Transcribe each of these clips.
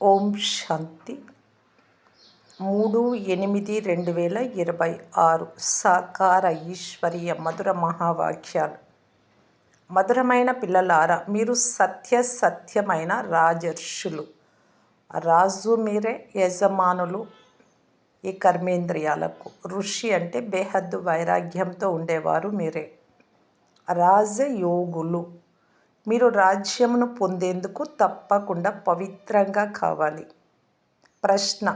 ఓం శాంతి 3/8/2026 సాకార ఈశ్వరీయ మధుర మహావాక్యాలు. మధురమైన పిల్లలారా, మీరు సత్యమైన రాజర్షులు. రాజు మీరే, యజమానులు ఈ కర్మేంద్రియాలకు. ఋషి అంటే బేహద్దు వైరాగ్యంతో ఉండేవారు మీరే. రాజయోగులు. మీరు రాజ్యమును పొందేందుకు తప్పకుండా పవిత్రంగా కావాలి. ప్రశ్న: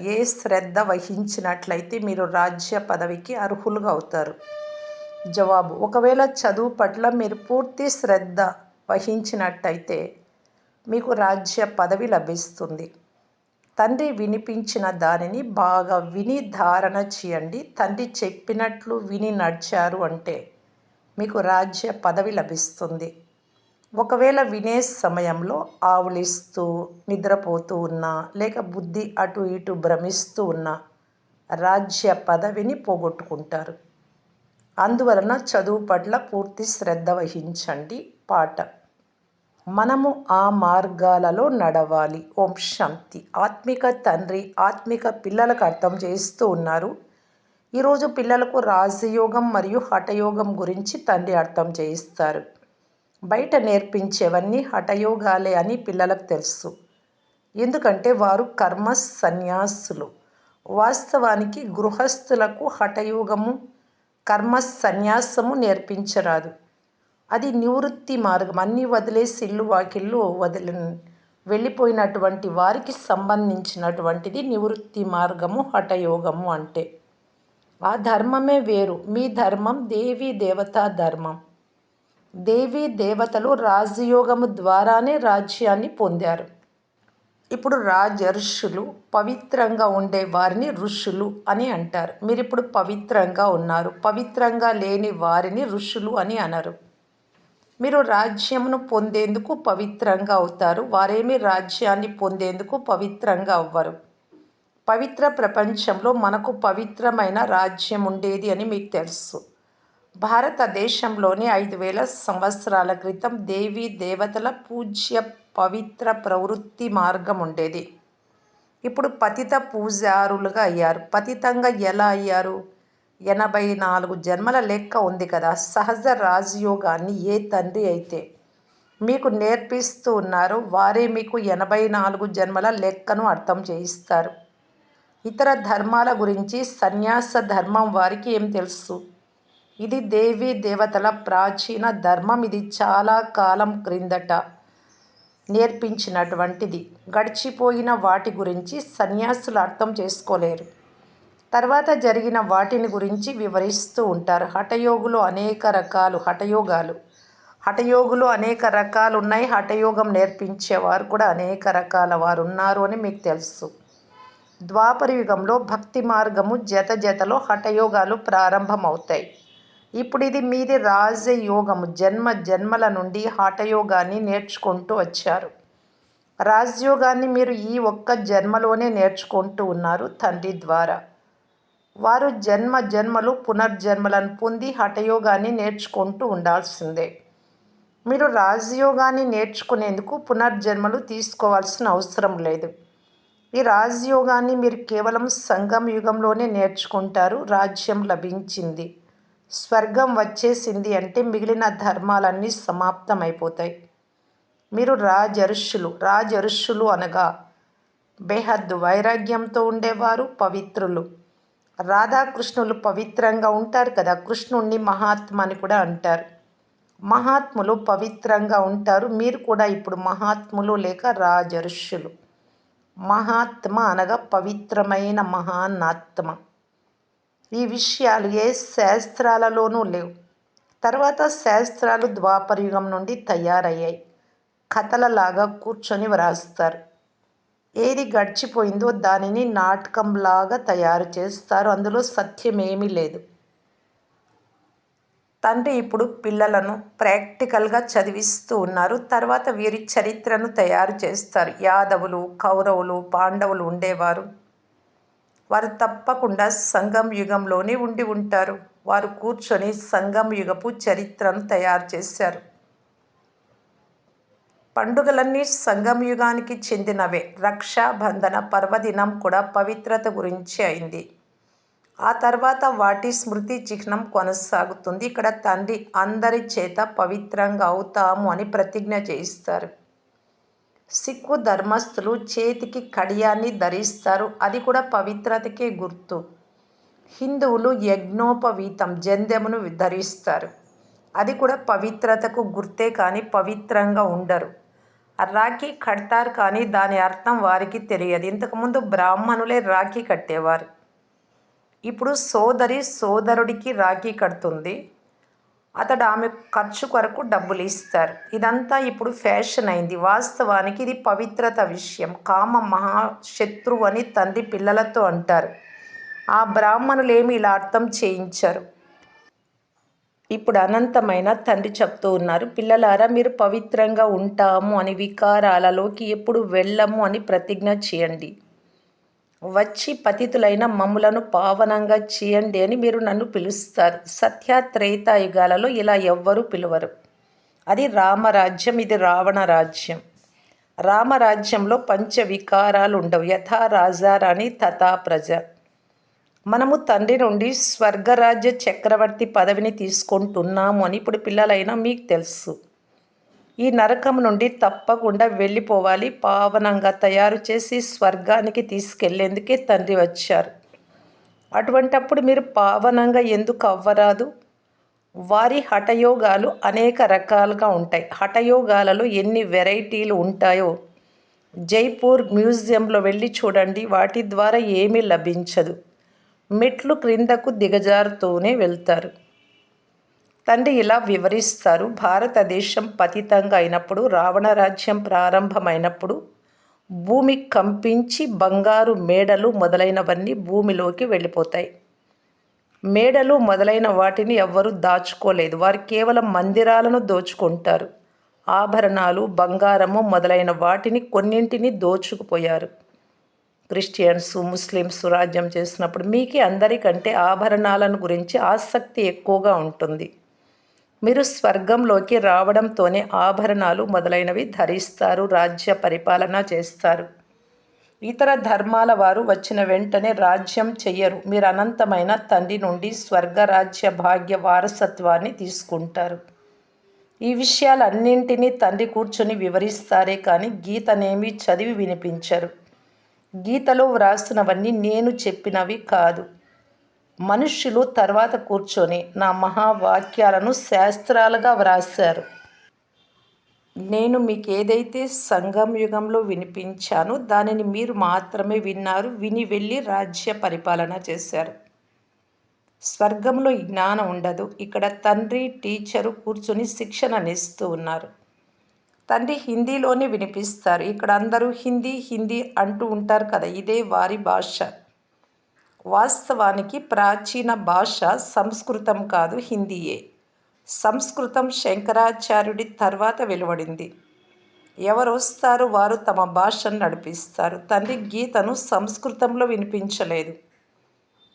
ఏ శ్రద్ధ వహించినట్లయితే మీరు రాజ్య పదవికి అర్హులుగా అవుతారు? జవాబు: ఒకవేళ చదువు పట్ల మీరు పూర్తి శ్రద్ధ వహించినట్టయితే మీకు రాజ్య పదవి లభిస్తుంది. తండ్రి వినిపించిన దానిని బాగా విని ధారణ చేయండి. తండ్రి చెప్పినట్లు విని నడిచారు అంటే మీకు రాజ్య పదవి లభిస్తుంది. ఒకవేళ వినే సమయంలో ఆవులిస్తూ నిద్రపోతూ ఉన్నా, లేక బుద్ధి అటు ఇటు భ్రమిస్తూ ఉన్నా రాజ్య పదవిని పోగొట్టుకుంటారు. అందువలన చదువు పట్ల పూర్తి శ్రద్ధ వహించండి. పాట: మనము ఆ మార్గాలలో నడవాలి. ఓం శాంతి. ఆత్మిక తండ్రి ఆత్మిక పిల్లలకు అర్థం చేస్తూ ఉన్నారు. ఈరోజు పిల్లలకు రాజయోగం మరియు హఠయోగం గురించి తండ్రి అర్థం చేయిస్తారు. బయట నేర్పించేవన్నీ హఠయోగాలే అని పిల్లలకు తెలుసు. ఎందుకంటే వారు కర్మ సన్యాసులు. వాస్తవానికి గృహస్థులకు హఠయోగము, కర్మ సన్యాసము నేర్పించరాదు. అది నివృత్తి మార్గం. అన్నీ వదిలేసి ఇల్లు వాకిళ్ళు వెళ్ళిపోయినటువంటి వారికి సంబంధించినటువంటిది నివృత్తి మార్గము, హఠయోగము అంటే. ఆ ధర్మమే వేరు. మీ ధర్మం దేవీ దేవతా ధర్మం. దేవీ దేవతలు రాజయోగము ద్వారానే రాజ్యాన్ని పొందారు. ఇప్పుడు రాజర్షులు పవిత్రంగా ఉండే వారిని ఋషులు అని అంటారు. మీరు ఇప్పుడు పవిత్రంగా ఉన్నారు. పవిత్రంగా లేని వారిని ఋషులు అని అనరు. మీరు రాజ్యమును పొందేందుకు పవిత్రంగా అవుతారు. వారేమి రాజ్యాన్ని పొందేందుకు పవిత్రంగా అవ్వరు. పవిత్ర ప్రపంచంలో మనకు పవిత్రమైన రాజ్యం ఉండేది అని మీకు తెలుసు. భారతదేశంలోని 5,000 సంవత్సరాల క్రితం దేవీ దేవతల పూజ్య పవిత్ర ప్రవృత్తి మార్గం ఉండేది. ఇప్పుడు పతిత పూజారులుగా అయ్యారు. పతితంగా ఎలా అయ్యారు? 84 జన్మల లెక్క ఉంది కదా. సహజ రాజయోగాన్ని ఏ తండ్రి అయితే మీకు నేర్పిస్తూ ఉన్నారో వారే మీకు 84 జన్మల లెక్కను అర్థం చేయిస్తారు. ఇతర ధర్మాల గురించి సన్యాస ధర్మం వారికి ఏం తెలుసు? ఇది దేవీ దేవతల ప్రాచీన ధర్మం. ఇది చాలా కాలం క్రిందట నేర్పించినటువంటిది. గడిచిపోయిన వాటి గురించి సన్యాసులు అర్థం చేసుకోలేరు. తర్వాత జరిగిన వాటిని గురించి వివరిస్తూ ఉంటారు. హఠయోగులు అనేక రకాలు ఉన్నాయి. హఠయోగం నేర్పించేవారు కూడా అనేక రకాల వారు ఉన్నారు అని మీకు తెలుసు. ద్వాపర యుగంలో భక్తి మార్గము జతలో హఠయోగాలు ప్రారంభమవుతాయి. ఇప్పుడు ఇది మీది రాజయోగము. జన్మల నుండి హఠయోగాన్ని నేర్చుకుంటూ వచ్చారు. రాజయోగాన్ని మీరు ఈ ఒక్క జన్మలోనే నేర్చుకుంటూ ఉన్నారు తండ్రి ద్వారా. వారు జన్మలు పునర్జన్మలను పొంది హఠయోగాన్ని నేర్చుకుంటూ ఉండాల్సిందే. మీరు రాజయోగాన్ని నేర్చుకునేందుకు పునర్జన్మలు తీసుకోవాల్సిన అవసరం లేదు. ఈ రాజయోగాన్ని మీరు కేవలం సంగమ యుగంలోనే నేర్చుకుంటారు. రాజ్యం లభించింది, స్వర్గం వచ్చేసింది అంటే మిగిలిన ధర్మాలన్నీ సమాప్తమైపోతాయి. మీరు రాజర్షులు అనగా బేహద్దు వైరాగ్యంతో ఉండేవారు, పవిత్రులు. రాధాకృష్ణులు పవిత్రంగా ఉంటారు కదా. కృష్ణుణ్ణి మహాత్మ అని కూడా అంటారు. మహాత్ములు పవిత్రంగా ఉంటారు. మీరు కూడా ఇప్పుడు మహాత్ములు లేక రాజర్షులు. మహాత్మ అనగా పవిత్రమైన మహానాత్మ. ఈ విషయాలు ఏ శాస్త్రాలలోనూ లేవు. తర్వాత శాస్త్రాలు ద్వాపర యుగం నుండి తయారయ్యాయి. కథలలాగా కూర్చొని వ్రాస్తారు. ఏది గడిచిపోయిందో దానిని నాటకంలాగా తయారు చేస్తారు. అందులో సత్యమేమీ లేదు. తండ్రి ఇప్పుడు పిల్లలను ప్రాక్టికల్గా చదివిస్తూ ఉన్నారు. తర్వాత వీరి చరిత్రను తయారు చేస్తారు. యాదవులు, కౌరవులు, పాండవులు ఉండేవారు. వారు తప్పకుండా సంగమ యుగంలోనే ఉండి ఉంటారు. వారు కూర్చొని సంగమ యుగపు చరిత్రను తయారు చేశారు. పండుగలన్నీ సంగమయుగానికి చెందినవే. రక్షాబంధన పర్వదినం కూడా పవిత్రత గురించి అయింది. ఆ తర్వాత వాటి స్మృతి చిహ్నం కొనసాగుతుంది. ఇక్కడ తండ్రి అందరి చేత పవిత్రంగా అవుతాము అని ప్రతిజ్ఞ చేయిస్తారు. సిక్కు ధర్మస్థులు చేతికి కడియాన్ని ధరిస్తారు. అది కూడా పవిత్రతకే గుర్తు. హిందువులు యజ్ఞోపవీతం జంధ్యమును ధరిస్తారు. అది కూడా పవిత్రతకు గుర్తే కానీ పవిత్రంగా ఉండరు. రాఖీ కడతారు కానీ దాని అర్థం వారికి తెలియదు. ఇంతకుముందు బ్రాహ్మణులే రాఖీ కట్టేవారు. ఇప్పుడు సోదరి సోదరుడికి రాఖీ కడుతుంది. అతడు ఆమె ఖర్చు కొరకు డబ్బులు ఇస్తారు. ఇదంతా ఇప్పుడు ఫ్యాషన్ అయింది. వాస్తవానికి ఇది పవిత్రత విషయం. కామ మహాశత్రువు అని తండ్రి పిల్లలతో అంటారు. ఆ బ్రాహ్మణులేమి ఇలా అర్థం చేయించారు. ఇప్పుడు అనంతమైన తండ్రి చెప్తూ ఉన్నారు, పిల్లలారా మీరు పవిత్రంగా ఉంటాము అని, వికారాలలోకి ఎప్పుడు వెళ్ళము అని ప్రతిజ్ఞ చేయండి. వచ్చి పతితులైన మమ్ములను పావనంగా చేయండి అని మీరు నన్ను పిలుస్తారు. సత్య త్రేతాయుగాలలో ఇలా ఎవ్వరూ పిలువరు. అది రామరాజ్యం, ఇది రావణ రాజ్యం. రామరాజ్యంలో పంచ వికారాలు ఉండవు. యథా రాజారాణి తథా ప్రజ. మనము తండ్రి నుండి స్వర్గరాజ్య చక్రవర్తి పదవిని తీసుకుంటున్నాము అని ఇప్పుడు పిల్లలైనా మీకు తెలుసు. ఈ నరకం నుండి తప్పకుండా వెళ్ళిపోవాలి. పావనంగా తయారు చేసి స్వర్గానికి తీసుకెళ్లేందుకే తండ్రి వచ్చారు. అటువంటప్పుడు మీరు పావనంగా ఎందుకు అవ్వరాదు? వారి హఠయోగాలు అనేక రకాలుగా ఉంటాయి. హఠయోగాలలో ఎన్ని వెరైటీలు ఉంటాయో జైపూర్ మ్యూజియంలో వెళ్ళి చూడండి. వాటి ద్వారా ఏమీ లభించదు. మెట్లు క్రిందకు దిగజారుతూనే వెళ్తారు. తండ్రి ఇలా వివరిస్తారు. భారతదేశం పతితంగా అయినప్పుడు, రావణ రాజ్యం ప్రారంభమైనప్పుడు భూమి కంపించి బంగారు మేడలు మొదలైనవన్నీ భూమిలోకి వెళ్ళిపోతాయి. మేడలు మొదలైన వాటిని ఎవ్వరూ దాచుకోలేదు. వారు కేవలం మందిరాలను దోచుకుంటారు. ఆభరణాలు, బంగారము మొదలైన వాటిని కొన్నింటిని దోచుకుపోయారు. క్రిస్టియన్స్, ముస్లిమ్స్ రాజ్యం చేసినప్పుడు మీకే అందరికంటే ఆభరణాలను గురించి ఆసక్తి ఎక్కువగా ఉంటుంది. మీరు స్వర్గంలోకి రావడంతోనే ఆభరణాలు మొదలైనవి ధరిస్తారు, రాజ్య పరిపాలన చేస్తారు. ఇతర ధర్మాల వారు వచ్చిన వెంటనే రాజ్యం చెయ్యరు. మీరు అనంతమైన తండ్రి నుండి స్వర్గరాజ్య భాగ్య వారసత్వాన్ని తీసుకుంటారు. ఈ విషయాలన్నింటినీ తండ్రి కూర్చొని వివరిస్తారే కానీ గీతనేమీ చదివి వినిపించరు. గీతలో వ్రాసినవన్నీ నేను చెప్పినవి కాదు. మనుష్యులు తర్వాత కూర్చొని నా మహావాక్యాలను శాస్త్రాలుగా వ్రాశారు. నేను మీకు ఏదైతే సంగం యుగంలో వినిపించానో దానిని మీరు మాత్రమే విన్నారు. విని వెళ్ళి రాజ్య పరిపాలన చేశారు. స్వర్గంలో జ్ఞానం ఉండదు. ఇక్కడ తండ్రి టీచరు కూర్చొని శిక్షణనిస్తూ ఉన్నారు. తండ్రి హిందీలోనే వినిపిస్తారు. ఇక్కడ అందరూ హిందీ హిందీ అంటూ ఉంటారు కదా, ఇదే వారి భాష. వాస్తవానికి ప్రాచీన భాష సంస్కృతం కాదు, హిందీయే. సంస్కృతం శంకరాచార్యుడి తర్వాత వెలువడింది. ఎవరు వస్తారో వారు తమ భాషను నడిపిస్తారు. తండ్రి గీతను సంస్కృతంలో వినిపించలేదు.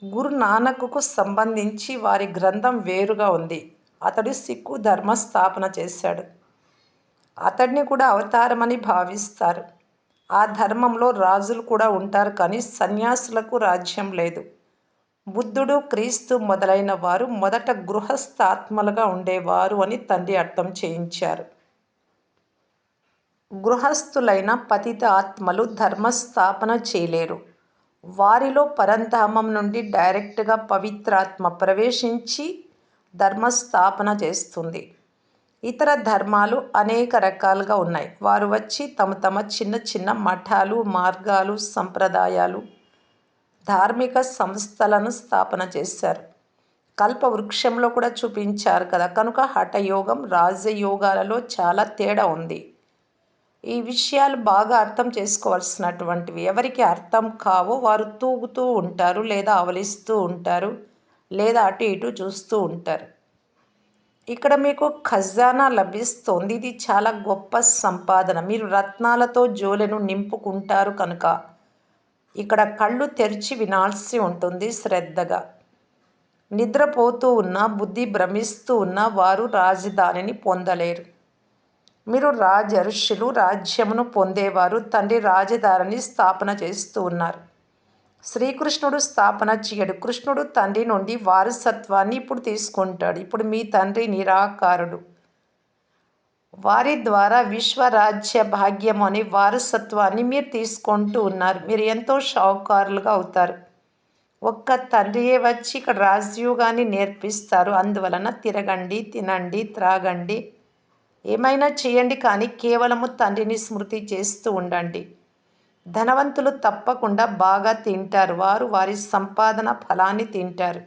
గురు నానక్కు సంబంధించి వారి గ్రంథం వేరుగా ఉంది. అతడు సిక్కు ధర్మ స్థాపన చేశాడు. అతడిని కూడా అవతారమని భావిస్తారు. ఆ ధర్మంలో రాజులు కూడా ఉంటారు కానీ సన్యాసులకు రాజ్యం లేదు. బుద్ధుడు, క్రీస్తు మొదలైన వారు మొదట గృహస్థాత్మలుగా ఉండేవారు అని తండ్రి అర్థం చేయించారు. గృహస్థులైన పతిత ఆత్మలు ధర్మస్థాపన చేయలేరు. వారిలో పరంధామం నుండి డైరెక్ట్గా పవిత్రాత్మ ప్రవేశించి ధర్మస్థాపన చేస్తుంది. ఇతర ధర్మాలు అనేక రకాలుగా ఉన్నాయి. వారు వచ్చి తమ తమ చిన్న చిన్న మఠాలు, మార్గాలు, సంప్రదాయాలు, ధార్మిక సంస్థలను స్థాపన చేశారు. కల్పవృక్షంలో కూడా చూపించారు కదా. కనుక హఠయోగం, రాజయోగాలలో చాలా తేడా ఉంది. ఈ విషయాలు బాగా అర్థం చేసుకోవాల్సినటువంటివి. ఎవరికి అర్థం కావో వారు తూగుతూ ఉంటారు, లేదా అవలిస్తూ ఉంటారు, లేదా అటు ఇటు చూస్తూ ఉంటారు. ఇక్కడ మీకు ఖజానా లభిస్తోంది. ఇది చాలా గొప్ప సంపాదన. మీరు రత్నాలతో జోలెను నింపుకుంటారు కనుక ఇక్కడ కళ్ళు తెరిచి వినాల్సి ఉంటుంది శ్రద్ధగా. నిద్రపోతూ ఉన్నా, బుద్ధి భ్రమిస్తూ ఉన్నా వారు రాజధానిని పొందలేరు. మీరు రాజర్షులు రాజ్యమును పొందేవారు తండ్రి రాజధానిని స్థాపన చేస్తూ ఉన్నారు. శ్రీకృష్ణుడు స్థాపన చేయడు. కృష్ణుడు తండ్రి నుండి వారసత్వాన్ని ఇప్పుడు తీసుకుంటాడు. ఇప్పుడు మీ తండ్రి నిరాకారుడు. వారి ద్వారా విశ్వరాజ్య భాగ్యం అనే వారసత్వాన్ని మీరు తీసుకుంటూ ఉన్నారు. మీరు ఎంతో షావుకారులుగా అవుతారు. ఒక్క తండ్రియే వచ్చి ఇక్కడ రాజయోగాన్ని నేర్పిస్తారు. అందువలన తిరగండి, తినండి, త్రాగండి, ఏమైనా చేయండి, కానీ కేవలము తండ్రిని స్మృతి చేస్తూ ఉండండి. ధనవంతులు తప్పకుండా బాగా తింటారు. వారు వారి సంపాదన ఫలాన్ని తింటారు.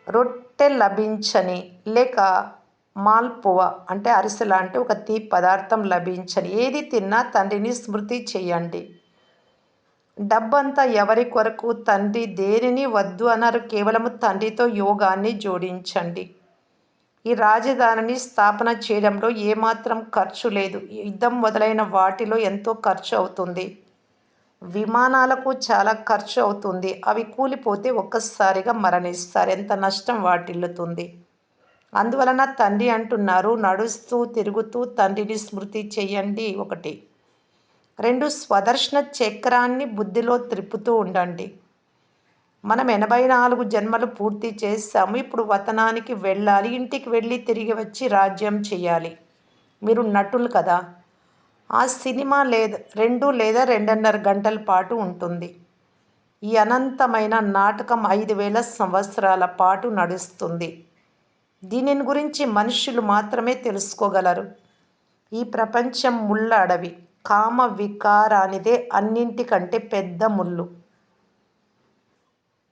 రొట్టె లభించని లేక మాల్పువ అంటే అరిసె లాంటి ఒక తీపి పదార్థం లభించని ఏది తిన్నా తండ్రిని స్మృతి చేయండి. డబ్బంతా ఎవరి కొరకు? తండ్రి దేనిని వద్దు అన్నారు. కేవలము తండ్రితో యోగాన్ని జోడించండి. ఈ రాజధానిని స్థాపన చేయడంలో ఏమాత్రం ఖర్చు లేదు. యుద్ధం మొదలైన వాటిలో ఎంతో ఖర్చు అవుతుంది. విమానాలకు చాలా ఖర్చు అవుతుంది. అవి కూలిపోతే ఒక్కసారిగా మరణిస్తారు. ఎంత నష్టం వాటిల్లుతుంది. అందువలన తండ్రి అంటున్నారు, నడుస్తూ తిరుగుతూ తండ్రిని స్మృతి చెయ్యండి. 1. 2, స్వదర్శన చక్రాన్ని బుద్ధిలో త్రిప్పుతూ ఉండండి. మనం 84 జన్మలు పూర్తి చేశాము. ఇప్పుడు వతనానికి వెళ్ళాలి. ఇంటికి వెళ్ళి తిరిగి వచ్చి రాజ్యం చేయాలి. మీరు నటులు కదా. ఆ సినిమా 2 లేదా 2.5 గంటల పాటు ఉంటుంది. ఈ అనంతమైన నాటకం 5000 సంవత్సరాల పాటు నడుస్తుంది. దీనిని గురించి మనుషులు మాత్రమే తెలుసుకోగలరు. ఈ ప్రపంచం ముళ్ళ అడవి. కామ వికారానిదే అన్నింటికంటే పెద్ద ముళ్ళు.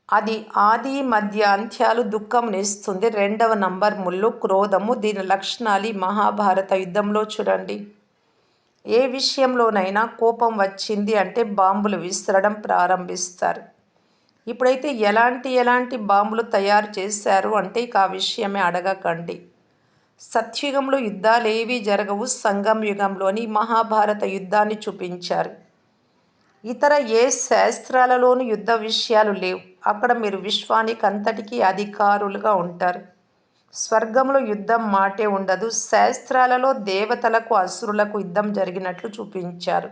అది ఆది మధ్య అంత్యాలు దుఃఖంనిస్తుంది. 2వ నంబర్ ముళ్ళు క్రోధము. దీని లక్షణాలు మహాభారత యుద్ధంలో చూడండి. ఏ విషయంలోనైనా కోపం వచ్చింది అంటే బాంబులు విసరడం ప్రారంభిస్తారు. ఇప్పుడైతే ఎలాంటి బాంబులు తయారు చేశారు అంటే ఇక ఆ విషయమే అడగకండి. సత్యుగంలో యుద్ధాలు ఏవీ జరగవు. సంగం యుగంలోని మహాభారత యుద్ధాన్ని చూపించారు. ఇతర ఏ శాస్త్రాలలోనూ యుద్ధ విషయాలు లేవు. అక్కడ మీరు విశ్వానికి అంతటికీ అధికారులుగా ఉంటారు. స్వర్గంలో యుద్ధం మాటే ఉండదు. శాస్త్రాలలో దేవతలకు అసురులకు యుద్ధం జరిగినట్లు చూపించారు.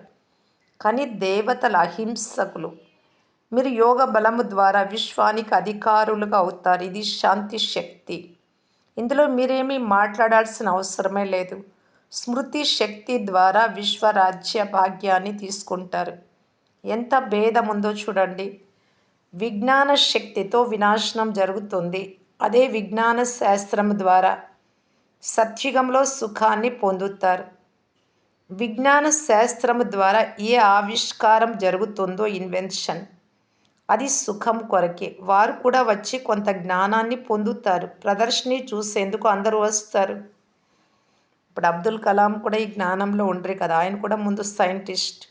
కానీ దేవతల అహింసకులు. మీరు యోగ బలము ద్వారా విశ్వానికి అధికారులుగా అవుతారు. ఇది శాంతి శక్తి. ఇందులో మీరేమీ మాట్లాడాల్సిన అవసరమే లేదు. స్మృతి శక్తి ద్వారా విశ్వరాజ్య భాగ్యాన్ని తీసుకుంటారు. ఎంత భేదం ఉందో చూడండి. విజ్ఞాన శక్తితో వినాశనం జరుగుతుంది. అదే విజ్ఞాన శాస్త్రం ద్వారా సత్యుగంలో సుఖాన్ని పొందుతారు. విజ్ఞాన శాస్త్రం ద్వారా ఏ ఆవిష్కారం జరుగుతుందో ఇన్వెన్షన్, అది సుఖం కొరకే. వారు కూడా వచ్చి కొంత జ్ఞానాన్ని పొందుతారు. ప్రదర్శిని చూసేందుకు అందరూ వస్తారు. ఇప్పుడు అబ్దుల్ కలాం కూడా ఈ జ్ఞానంలో ఉండరు కదా. ఆయన కూడా ముందు సైంటిస్ట్.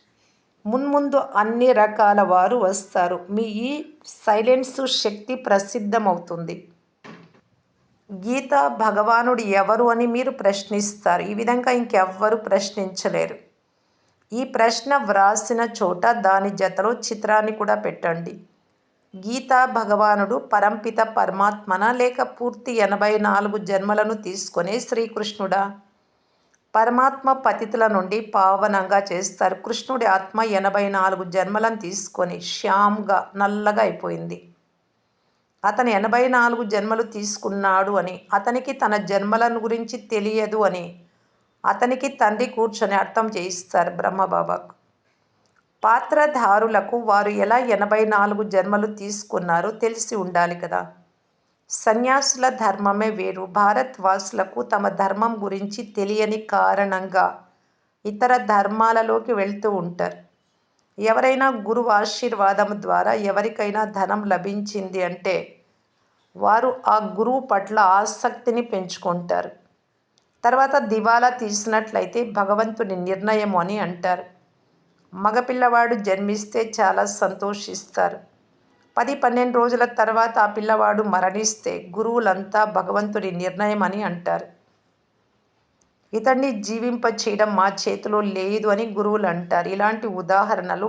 మున్ముందు అన్ని రకాల వారు వస్తారు. మీ ఈ సైలెన్సు శక్తి ప్రసిద్ధమవుతుంది. గీత భగవానుడు ఎవరు అని మీరు ప్రశ్నిస్తారు. ఈ విధంగా ఇంకెవ్వరూ ప్రశ్నించలేరు. ఈ ప్రశ్న వ్రాసిన చోట దాని జతలో చిత్రాన్ని కూడా పెట్టండి. గీతా భగవానుడు పరంపిత పరమాత్మన లేక పూర్తి 84 జన్మలను తీసుకునే శ్రీకృష్ణుడా? పరమాత్మ పతితుల నుండి పావనంగా చేస్తారు. కృష్ణుడి ఆత్మ 84 జన్మలను తీసుకొని శ్యామ్గా నల్లగా అయిపోయింది. అతను 84 జన్మలు తీసుకున్నాడు అని, అతనికి తన జన్మలను గురించి తెలియదు అని అతనికి తండ్రి కూర్చొని అర్థం చేయిస్తారు బ్రహ్మబాబాకు. పాత్రధారులకు వారు ఎలా 84 జన్మలు తీసుకున్నారో తెలిసి ఉండాలి కదా. సన్యాసుల ధర్మమే వేరు. భారత్ వాసులకు తమ ధర్మం గురించి తెలియని కారణంగా ఇతర ధర్మాలలోకి వెళ్తూ ఉంటారు. ఎవరైనా గురువు ఆశీర్వాదం ద్వారా ఎవరికైనా ధనం లభించింది అంటే వారు ఆ గురువు పట్ల ఆసక్తిని పెంచుకుంటారు. తర్వాత దివాలా తీసినట్లయితే భగవంతుని నిర్ణయం అని అంటారు. మగపిల్లవాడు జన్మిస్తే చాలా సంతోషిస్తారు. 10-12 రోజుల తర్వాత ఆ పిల్లవాడు మరణిస్తే గురువులంతా భగవంతుడి నిర్ణయం అని అంటారు. ఇతన్ని జీవింప చేయడం మా చేతిలో లేదు అని గురువులు అంటారు. ఇలాంటి ఉదాహరణలు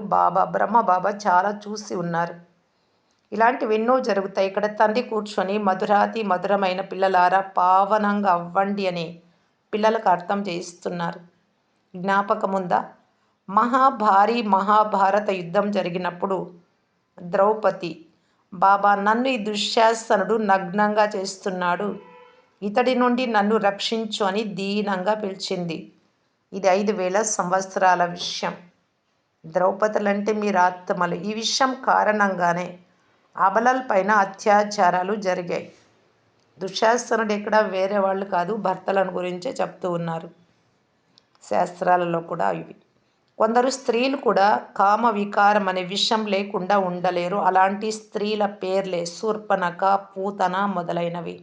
బ్రహ్మబాబా చాలా చూసి ఉన్నారు. ఇలాంటివి ఎన్నో జరుగుతాయి. ఇక్కడ తండ్రి కూర్చొని మధురాతి మధురమైన పిల్లలారా పావనంగా అవ్వండి అని పిల్లలకు అర్థం చేయిస్తున్నారు. జ్ఞాపకముందా? మహాభారత యుద్ధం జరిగినప్పుడు ద్రౌపది, బాబా, నన్ను ఈ దుశ్శాసనుడు నగ్నంగా చేస్తున్నాడు, ఇతడి నుండి నన్ను రక్షించు అని దీనంగా పిలిచింది. ఇది 5000 సంవత్సరాల విషయం. ద్రౌపదులంటే మీరాత్మలు. ఈ విషయం కారణంగానే అబలలపైన అత్యాచారాలు జరిగాయి. దుశ్శాసనుడు ఎక్కడ వేరే వాళ్ళు కాదు, భర్తలను గురించే చెప్తూ ఉన్నారు శాస్త్రాలలో కూడా. ఇవి కొందరు స్త్రీలు కూడా కామ వికారం అనే విషయం లేకుండా ఉండలేరు. అలాంటి స్త్రీల పేర్లే శూర్పణఖ, పూతన మొదలైనవి.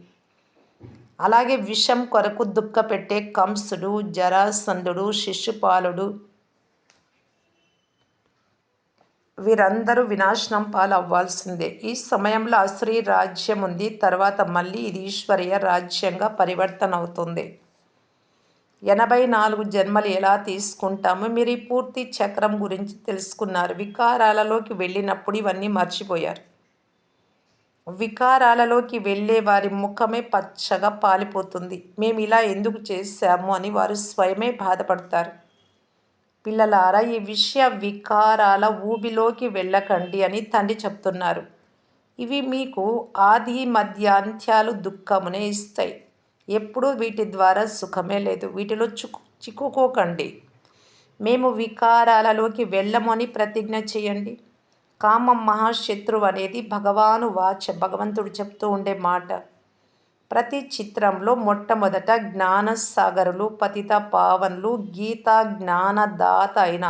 అలాగే విషం కొరకు దుఃఖపెట్టే కంసుడు, జరాసంధుడు, శిశుపాలుడు, వీరందరూ వినాశనం పాలవ్వాల్సిందే. ఈ సమయంలో అసురీ రాజ్యం ఉంది, తర్వాత మళ్ళీ ఇది ఈశ్వరీయ రాజ్యంగా పరివర్తన అవుతుంది. 84 జన్మలు ఎలా తీసుకుంటామో మీరు ఈ పూర్తి చక్రం గురించి తెలుసుకున్నారు. వికారాలలోకి వెళ్ళినప్పుడు ఇవన్నీ మర్చిపోయారు. వికారాలలోకి వెళ్ళే వారి ముఖమే పచ్చగా పాలిపోతుంది. మేము ఇలా ఎందుకు చేశాము అని వారు స్వయమే బాధపడతారు. పిల్లలారా, ఈ వికారాల ఊబిలోకి వెళ్ళకండి అని తండ్రి చెప్తున్నారు. ఇవి మీకు ఆది మధ్యాంత్యాలు దుఃఖమునే ఇస్తాయి. ఎప్పుడూ వీటి ద్వారా సుఖమే లేదు. వీటిలో చిక్కుకోకండి. మేము వికారాలలోకి వెళ్ళము అని ప్రతిజ్ఞ చేయండి. కామం మహాశత్రువు అనేది భగవంతుడు చెప్తూ ఉండే మాట. ప్రతి చిత్రంలో మొట్టమొదట జ్ఞానసాగరులు, పతిత పావనులు, గీతా జ్ఞానదాత అయిన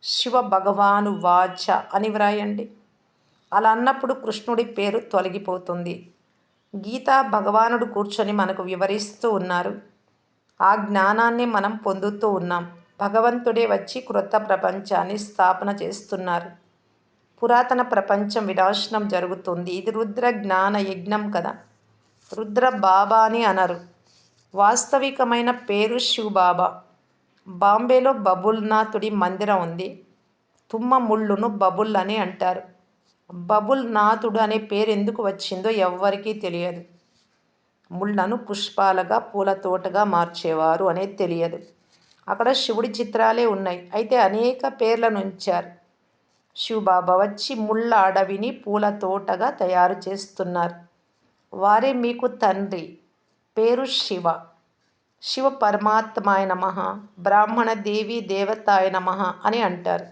శివ భగవాను వాచ అని వ్రాయండి. అలా అన్నప్పుడు కృష్ణుడి పేరు తొలగిపోతుంది. గీతా భగవానుడు కూర్చొని మనకు వివరిస్తూ ఉన్నారు. ఆ జ్ఞానాన్ని మనం పొందుతూ ఉన్నాం. భగవంతుడే వచ్చి క్రొత్త ప్రపంచాన్ని స్థాపన చేస్తున్నారు. పురాతన ప్రపంచం వినాశనం జరుగుతుంది. ఇది రుద్ర జ్ఞాన యజ్ఞం కదా. రుద్ర బాబా అని అనరు. వాస్తవికమైన పేరు శివబాబా. బాంబేలో బబుల్నాథుడి మందిరం ఉంది. తుమ్మ ముళ్ళును బబుల్ అని అంటారు. బబుల్ నాథుడు అనే పేరు ఎందుకు వచ్చిందో ఎవ్వరికీ తెలియదు. ముళ్ళను పుష్పాలుగా, పూల తోటగా మార్చేవారు అనేది తెలియదు. అక్కడ శివుడి చిత్రాలే ఉన్నాయి. అయితే అనేక పేర్లను ఉంచారు. శివబాబా వచ్చి ముళ్ళ అడవిని పూల తోటగా తయారు చేస్తున్నారు. వారే మీకు తండ్రి. పేరు శివ. శివ పరమాత్మాయ నమః, బ్రాహ్మణ దేవి దేవతాయ నమః అని అంటారు.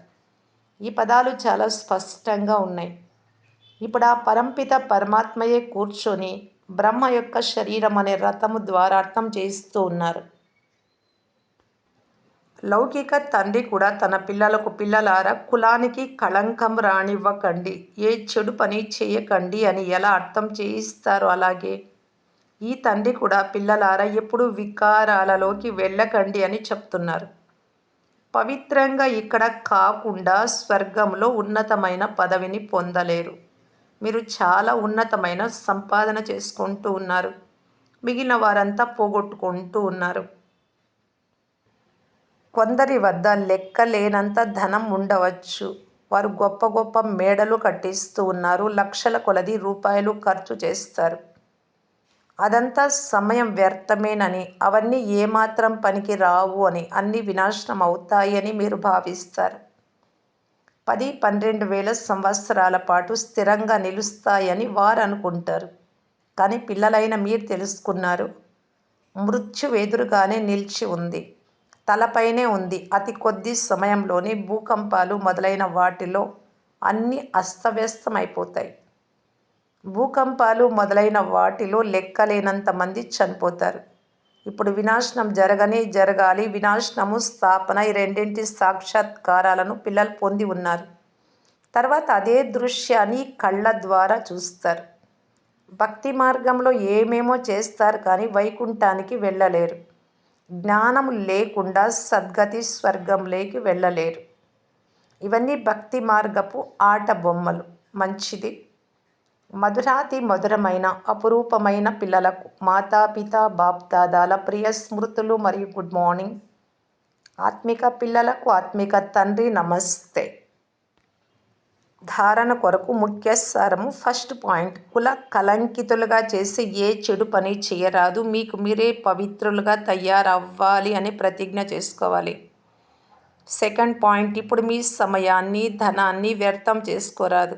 ఈ పదాలు చాలా స్పష్టంగా ఉన్నాయి. ఇప్పుడు ఆ పరంపిత పరమాత్మయే కూర్చొని బ్రహ్మ యొక్క శరీరం అనే రథము ద్వారా అర్థం చేస్తూ ఉన్నారు. లౌకిక తండ్రి కూడా తన పిల్లలకు, పిల్లలారా, కులానికి కళంకం రానివ్వకండి, ఏ చెడు పని చేయకండి అని ఎలా అర్థం చేయిస్తారో అలాగే ఈ తండ్రి కూడా పిల్లలారా ఎప్పుడు వికారాలలోకి వెళ్ళకండి అని చెప్తున్నారు. పవిత్రంగా ఇక్కడ కాకుండా స్వర్గంలో ఉన్నతమైన పదవిని పొందలేరు. మీరు చాలా ఉన్నతమైన సంపాదన చేసుకుంటూ ఉన్నారు. మిగిలిన వారంతా పోగొట్టుకుంటూ ఉన్నారు. కొందరి వద్ద లెక్కలేనంత ధనం ఉండవచ్చు. వారు గొప్ప గొప్ప మేడలు కట్టిస్తూ ఉన్నారు. లక్షల కొలది రూపాయలు ఖర్చు చేస్తారు. అదంతా సమయం వ్యర్థమేనని, అవన్నీ ఏమాత్రం పనికి రావు అని, అన్నీ వినాశనం అవుతాయని మీరు భావిస్తారు. 10-12 వేల సంవత్సరాల పాటు స్థిరంగా నిలుస్తాయని వారు అనుకుంటారు. కానీ పిల్లలైన మీరు తెలుసుకున్నారు, మృత్యువు ఎదురుగానే నిలిచి ఉంది, తలపైనే ఉంది. అతి కొద్ది సమయంలోనే భూకంపాలు మొదలైన వాటిలో అన్నీ అస్తవ్యస్తమైపోతాయి. భూకంపాలు మొదలైన వాటిలో లెక్కలేనంత మంది చనిపోతారు. ఇప్పుడు వినాశనం జరగాలి. వినాశనము, స్థాపన, ఈ రెండింటి సాక్షాత్కారాలను పిల్లలు పొంది ఉన్నారు. తర్వాత అదే దృశ్యాన్ని కళ్ళ ద్వారా చూస్తారు. భక్తి మార్గంలో ఏమేమో చేస్తారు కానీ వైకుంఠానికి వెళ్ళలేరు. జ్ఞానం లేకుండా సద్గతి స్వర్గంలోకి వెళ్ళలేరు. ఇవన్నీ భక్తి మార్గపు ఆట బొమ్మలు. మంచిది. మధురాతి మధురమైన అపురూపమైన పిల్లలకు మాతాపిత బాప్దాదాల ప్రియ స్మృతులు మరియు గుడ్ మార్నింగ్. ఆత్మిక పిల్లలకు ఆత్మిక తండ్రి నమస్తే. ధారణ కొరకు ముఖ్య సారము. ఫస్ట్ పాయింట్, కుల కలంకితులుగా చేసి ఏ చెడు పని చేయరాదు. మీకు మీరే పవిత్రులుగా తయారవ్వాలి అని ప్రతిజ్ఞ చేసుకోవాలి. సెకండ్ పాయింట్, ఇప్పుడు మీ సమయాన్ని ధనాన్ని వ్యర్థం చేసుకోరాదు.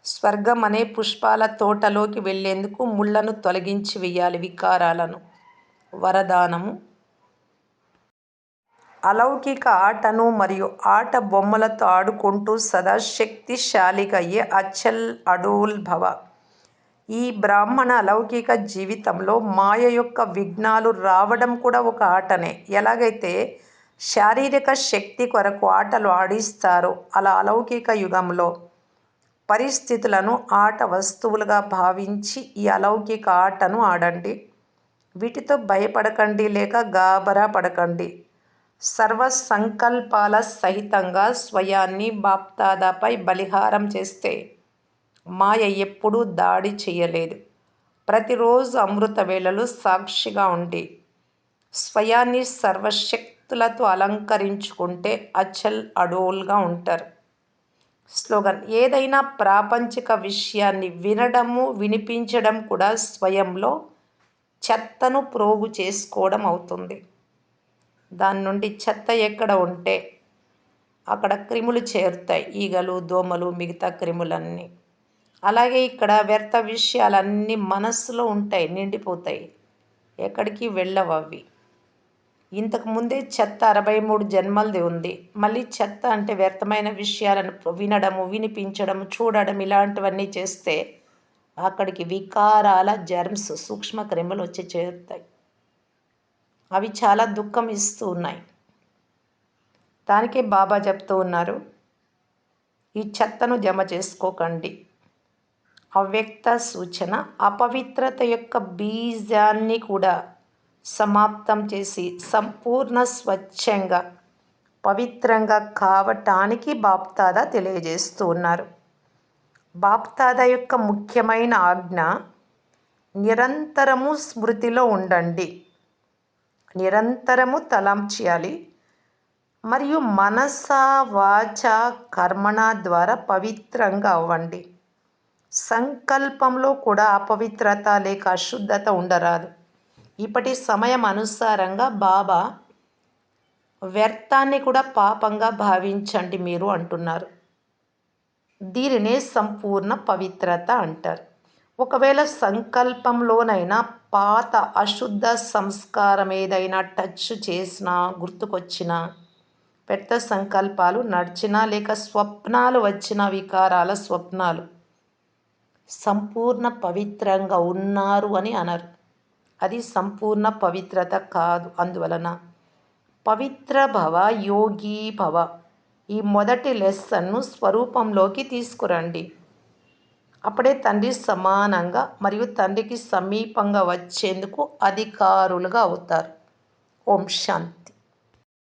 స్వర్గం అనే పుష్పాల తోటలోకి వెళ్లేందుకు ముళ్లను తొలగించి వేయాలి, వికారాలను. వరదానము. అలౌకిక ఆటను మరియు ఆట బొమ్మలతో ఆడుకుంటూ సదా శక్తిశాలిగా అయ్యే అచల్ అడోల్ భవ. ఈ బ్రాహ్మణ అలౌకిక జీవితంలో మాయ యొక్క విఘ్నాలు రావడం కూడా ఒక ఆటనే. ఎలాగైతే శారీరక శక్తి కొరకు ఆటలు ఆడిస్తారో అలా అలౌకిక యుగంలో పరిస్థితులను ఆట వస్తువులుగా భావించి ఈ అలౌకిక ఆటను ఆడండి. వీటితో భయపడకండి లేక గాబరా పడకండి. సర్వ సంకల్పాల సహితంగా స్వయాన్ని బాప్దాదాపై బలిహారం చేస్తే మాయ ఎప్పుడూ దాడి చేయలేదు. ప్రతిరోజు అమృత వేళలు సాక్షిగా ఉండి స్వయాన్ని సర్వశక్తులతో అలంకరించుకుంటే అచల్ అడోల్గా ఉంటారు. స్లోగన్. ఏదైనా ప్రాపంచిక విషయాన్ని వినడము వినిపించడం కూడా స్వయంలో చెత్తను ప్రోగు చేసుకోవడం అవుతుంది. దాని నుండి చెత్త ఎక్కడ ఉంటే అక్కడ క్రిములు చేరుతాయి, ఈగలు, దోమలు, మిగతా క్రిములన్నీ. అలాగే ఇక్కడ వ్యర్థ విషయాలన్నీ మనస్సులో ఉంటాయి, నిండిపోతాయి, ఎక్కడికి వెళ్ళవు అవి. ఇంతకుముందే చెత్త 63 జన్మలది ఉంది. మళ్ళీ చెత్త అంటే వ్యర్థమైన విషయాలను వినడము వినిపించడం చూడడం ఇలాంటివన్నీ చేస్తే అక్కడికి వికారాల జర్మ్స్, సూక్ష్మ క్రిములు వచ్చి చేరుతాయి. అవి చాలా దుఃఖం ఇస్తూ ఉన్నాయి. దానికే బాబా చెప్తూ ఉన్నారు, ఈ చెత్తను జమ చేసుకోకండి. అవ్యక్త సూచన. అపవిత్రత యొక్క బీజాన్ని కూడా సమాప్తం చేసి సంపూర్ణ స్వచ్ఛంగా పవిత్రంగా కావటానికి బాప్దాదా తెలియజేస్తూ ఉన్నారు. బాప్దాదా యొక్క ముఖ్యమైన ఆజ్ఞ నిరంతరము స్మృతిలో ఉండండి, నిరంతరము తలం చేయాలి మరియు మనస వాచ కర్మణ ద్వారా పవిత్రంగా అవ్వండి. సంకల్పంలో కూడా అపవిత్రత లేక అశుద్ధత ఉండరాదు. ఇప్పటి సమయం అనుసారంగా బాబా వ్యర్థాన్ని కూడా పాపంగా భావించండి మీరు అంటున్నారు. దీనినే సంపూర్ణ పవిత్రత అంటారు. ఒకవేళ సంకల్పంలోనైనా పాత అశుద్ధ సంస్కారం ఏదైనా టచ్ చేసినా, గుర్తుకొచ్చినా, పెద్ద సంకల్పాలు నడిచినా లేక స్వప్నాలు వచ్చిన వికారాల స్వప్నాలు సంపూర్ణ పవిత్రంగా ఉన్నారు అని అనరు. అది సంపూర్ణ పవిత్రత కాదు. అందువలన పవిత్ర భవ, యోగి భవ, ఈ మొదటి లెసన్ను స్వరూపంలోకి తీసుకురండి. అప్పుడే తండ్రి సమానంగా మరియు తండ్రికి సమీపంగా వచ్చేందుకు అధికారులుగా అవుతారు. ఓం శాంతి.